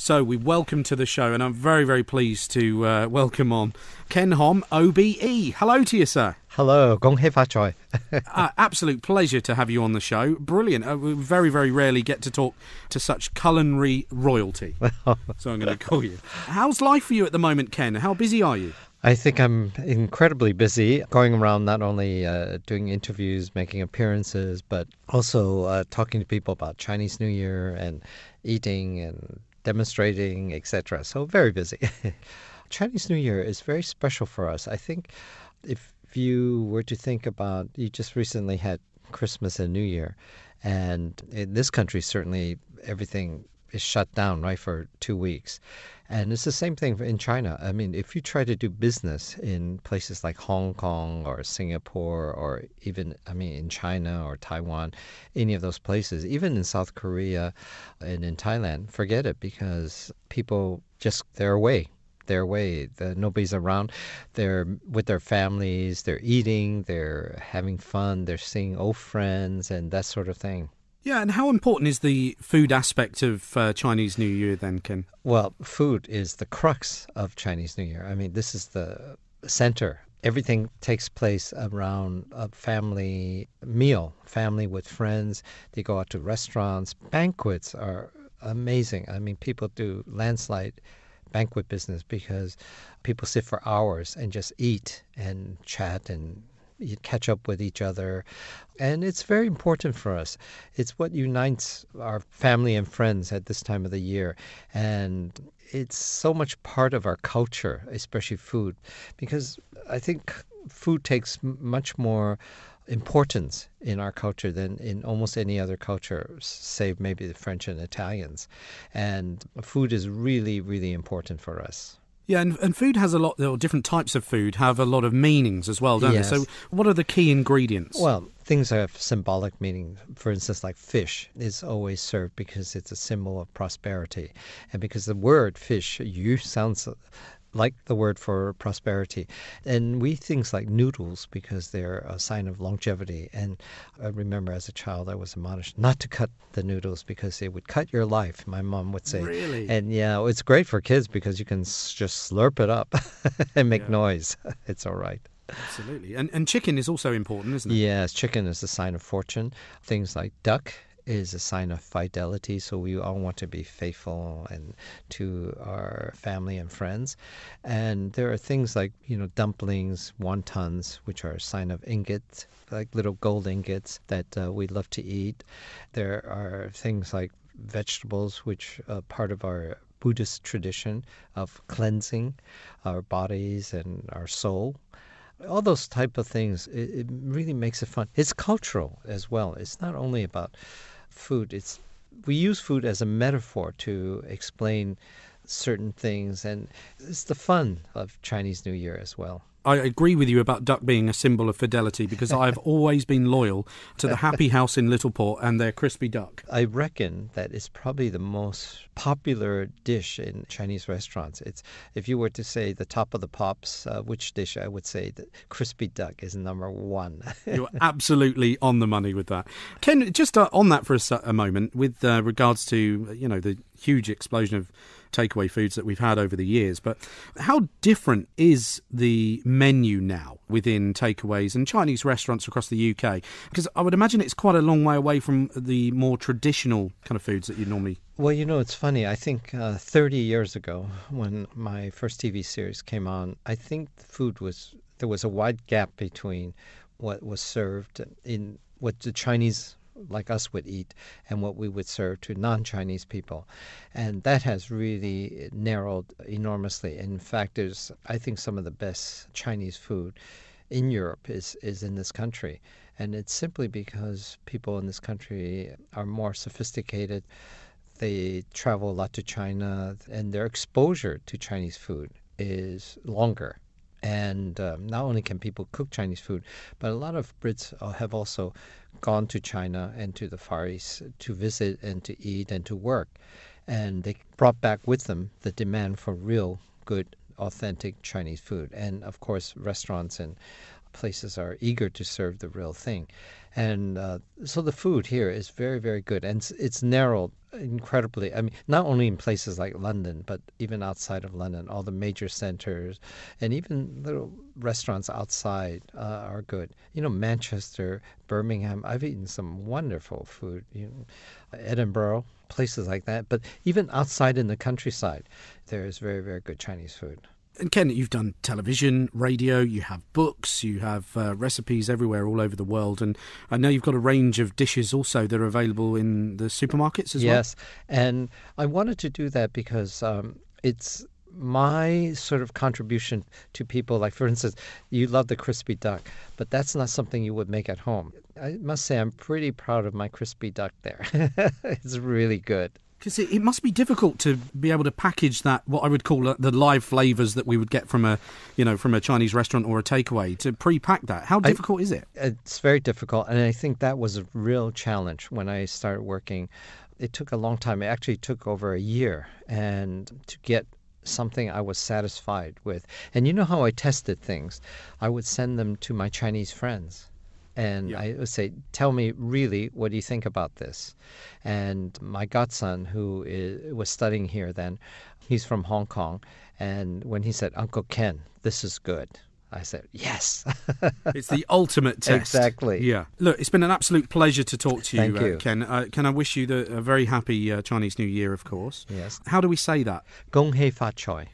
So we welcome to the show, and I'm very, very pleased to welcome on Ken Hom, OBE. Hello to you, sir. Hello, Gong Hei Fa Choi. Absolute pleasure to have you on the show. Brilliant. We very, very rarely get to talk to such culinary royalty. So I'm going to call you. How's life for you at the moment, Ken? How busy are you? I think I'm incredibly busy going around not only doing interviews, making appearances, but also talking to people about Chinese New Year and eating and demonstrating, etc. So very busy. Chinese New Year is very special for us. I think if you were to think about, you just recently had Christmas and New Year, and in this country, certainly everything is shut down, right, for 2 weeks. And it's the same thing in China. I mean, if you try to do business in places like Hong Kong or Singapore or even, in China or Taiwan, any of those places, even in South Korea and in Thailand, forget it, because people they're away. Nobody's around. They're with their families, they're eating, they're having fun, they're seeing old friends and that sort of thing. Yeah, and how important is the food aspect of Chinese New Year then, Ken? Well, food is the crux of Chinese New Year. I mean, this is the center. Everything takes place around a family meal, family with friends. They go out to restaurants. Banquets are amazing. I mean, people do landslide banquet business because people sit for hours and just eat and chat and you catch up with each other. And it's very important for us. It's what unites our family and friends at this time of the year. And it's so much part of our culture, especially food, because I think food takes much more importance in our culture than in almost any other culture, save maybe the French and Italians. And food is really, really important for us. Yeah, and food has or different types of food have a lot of meanings as well, don't Yes. they? So what are the key ingredients? Well, things have symbolic meaning. For instance, like fish is always served because it's a symbol of prosperity. And because the word fish, yu, sounds like the word for prosperity. And we eat things like noodles because they're a sign of longevity. And I remember as a child I was admonished not to cut the noodles because it would cut your life, my mom would say. Really? And yeah, it's great for kids because you can just slurp it up and make noise. It's all right. Absolutely. And chicken is also important, isn't it? Yes, chicken is a sign of fortune. Things like duck is a sign of fidelity, so we all want to be faithful and to our family and friends. And there are things like, dumplings, wontons, which are a sign of ingots, like little gold ingots that we love to eat. There are things like vegetables, which are part of our Buddhist tradition of cleansing our bodies and our soul. All those type of things, it really makes it fun. It's cultural as well. It's not only about food. We use food as a metaphor to explain certain things, and it's the fun of Chinese New Year as well. I agree with you about duck being a symbol of fidelity because I've always been loyal to the Happy House in Littleport and their crispy duck. I reckon that it's probably the most popular dish in Chinese restaurants. If you were to say the top of the pops, which dish, I would say that crispy duck is number one. You're absolutely on the money with that. Ken, just on that for a moment, with regards to the huge explosion of takeaway foods that we've had over the years, but how different is the menu now within takeaways and Chinese restaurants across the UK? Because I would imagine it's quite a long way away from the more traditional kind of foods that you normally... Well, it's funny. I think 30 years ago when my first TV series came on, I think there was a wide gap between what was served in what the Chinese like us would eat and what we would serve to non-Chinese people. And that has really narrowed enormously. In fact, I think some of the best Chinese food in Europe is in this country. And it's simply because people in this country are more sophisticated. They travel a lot to China, and their exposure to Chinese food is longer. And not only can people cook Chinese food, but a lot of Brits have also gone to China and to the Far East to visit and to eat and to work. And they brought back with them the demand for real, good, authentic Chinese food. And, of course, restaurants and places are eager to serve the real thing. And so the food here is very, very good. And it's narrowed incredibly. I mean, not only in places like London, but even outside of London, all the major centers and even little restaurants outside are good. Manchester, Birmingham, I've eaten some wonderful food. Edinburgh, places like that. But even outside in the countryside, there is very, very good Chinese food. And Ken, you've done television, radio, you have books, you have recipes everywhere all over the world. And I know you've got a range of dishes also that are available in the supermarkets as well. Yes, and I wanted to do that because it's my sort of contribution to people. Like, for instance, you love the crispy duck, but that's not something you would make at home. I must say I'm pretty proud of my crispy duck there. It's really good. Because it must be difficult to be able to package that, what I would call the live flavours that we would get from a Chinese restaurant or a takeaway, to pre-pack that. How difficult is it? It's very difficult, and I think that was a real challenge when I started working. It took a long time. It actually took over a year, and to get something I was satisfied with. And you know how I tested things? I would send them to my Chinese friends. And I would say, tell me really, what do you think about this? And my godson, who was studying here then, he's from Hong Kong. And when he said, Uncle Ken, this is good, I said, yes. It's the ultimate test. Exactly. Yeah. Look, it's been an absolute pleasure to talk to you, Thank you. Ken. Can I wish you a very happy Chinese New Year, of course? Yes. How do we say that? Gong hei fa choi.